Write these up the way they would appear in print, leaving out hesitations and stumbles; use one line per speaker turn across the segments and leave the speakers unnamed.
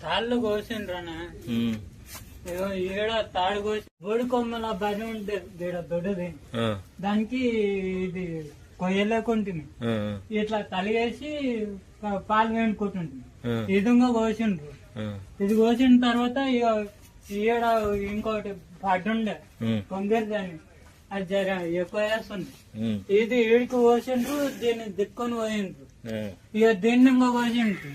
తాళ్ళు కోసిండ్రనా ఈడ తాడు కోసి బోడి కొమ్మల బరి ఉంటుంది ఈడ దొడ్డది దానికి ఇది కొయ్యలేకుంటుంది ఇట్లా తలిగేసి పాలు వేడుకుంటుంది ఇదిగా కోసిండ్రు. ఇది కోసిన తర్వాత ఈడ ఇంకోటి పడ్డుండే కొందరిదాన్ని అది జర ఎక్కువ వేస్తుంది. ఇది ఈడికి కోసిండ్రు, దీన్ని దిక్కుని పోయిండ్రు. ఇక దీన్ని ఇంకా కోసిండ్రు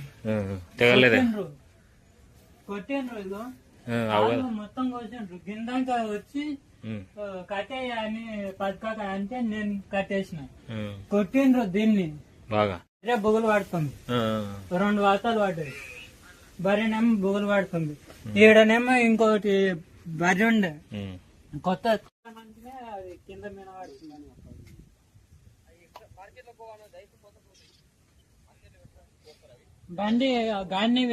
కొట్టిండ్రు. ఇదో మొత్తం కోసిండ్రు. కిందాక వచ్చి కట్టేయ అని పథకాక అంటే నేను కట్టేసిన. కొట్టిండ్రు దీన్ని బాగా బొగులు పడుతుంది. 2 వాతాలు పడ్డాయి. బర్రెనేమో బొగులు పడుతుంది. ఈడనేమో ఇంకోటి బర్రె ఉండే కొత్త మంచిగా అది కింద మీద పడుతుంది. బండి గాడిని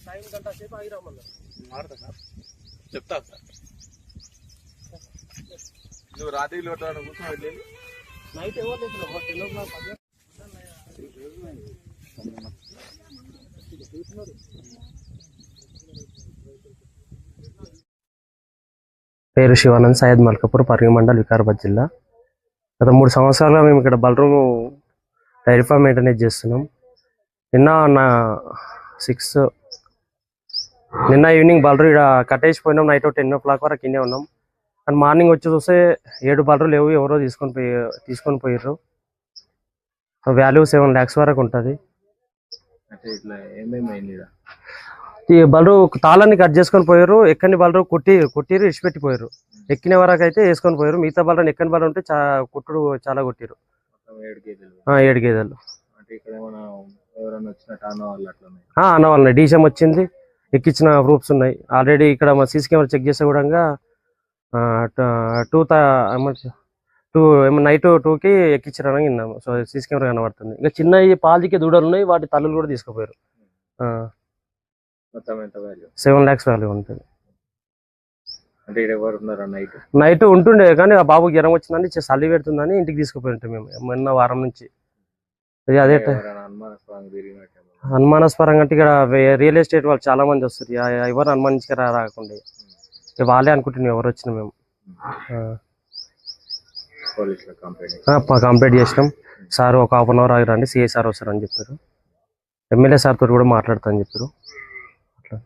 టైం గంట సేపు ఆగిరామన్నారు. మారుతా సార్, చెప్తా సార్. నువ్వు రాత్రి కూర్చొని నైట్ ఎవరు లేదు 10 o'clock
పేరు శివానంద్, సయ్యద్ మల్కాపూర్, పరిగి మండల్, వికారాబాద్ జిల్లా. గత 3 సంవత్సరాలుగా మేము ఇక్కడ బల్రూమ్ డైరీ ఫామ్ మెయింటెనెన్స్ చేస్తున్నాం. నిన్న ఈవినింగ్ బల్రూ ఇక్కడ కట్టేసిపోయినాం. నైట్ 10 o'clock వరకు ఇన్నే ఉన్నాం. అండ్ మార్నింగ్ వచ్చి చూస్తే 7 బల్రూ లేవు, ఎవరో తీసుకొని పోయారు. వాల్యూ 7 lakhs వరకు ఉంటుంది. ఈ బల్రూ తాళాన్ని కట్ చేసుకొని పోయారు. ఎక్కని బల్రూ కొట్టిరు ఇచ్చిపెట్టిపోయారు. ఎక్కిన వరకు అయితే వేసుకొని పోయారు. మిగతా బల్రూ ఎక్కని బల్రూ ఉంటే కుట్టుడు చాలా కొట్టిరు. 7 గేదెలు అన్నవాళ్ళని డీసీఎం వచ్చింది, ఎక్కించిన ప్రూఫ్స్ ఉన్నాయి ఆల్రెడీ. ఇక్కడ మా సీసీ కెమెరా చెక్ చేస్తే కూడా నైట్ 2కి ఎక్కించారని విన్నాము. సో సీసీ కెమెరా కనబడుతుంది. ఇంకా చిన్న పాలకి దూడలు ఉన్నాయి, వాటి తల్లులు కూడా తీసుకుపోయారు. 7 lakhs వాల్యూ ఉంటుంది. నైట్ ఉంటుండే కానీ ఆ బాబుకి జ్వరం వచ్చిందని చలి పెడుతుందని ఇంటికి తీసుకుపోయి ఉంటాం మేము మొన్న వారం నుంచి. అదే అనుమానాస్పరంగా అంటే ఇక్కడ రియల్ ఎస్టేట్ వాళ్ళు చాలా మంది వస్తారు. ఎవరు అనుమానించుక రాకుండా వాళ్ళే అనుకుంటున్నాం ఎవరు వచ్చినా. మేము కంప్లైంట్ చేసినాం. సార్ ఒక 1/2 hour ఆగిరండి, సిఐ సార్ వస్తారని చెప్పారు. ఎమ్మెల్యే సార్ తోటి కూడా మాట్లాడతా అని చెప్పారు. అట్లా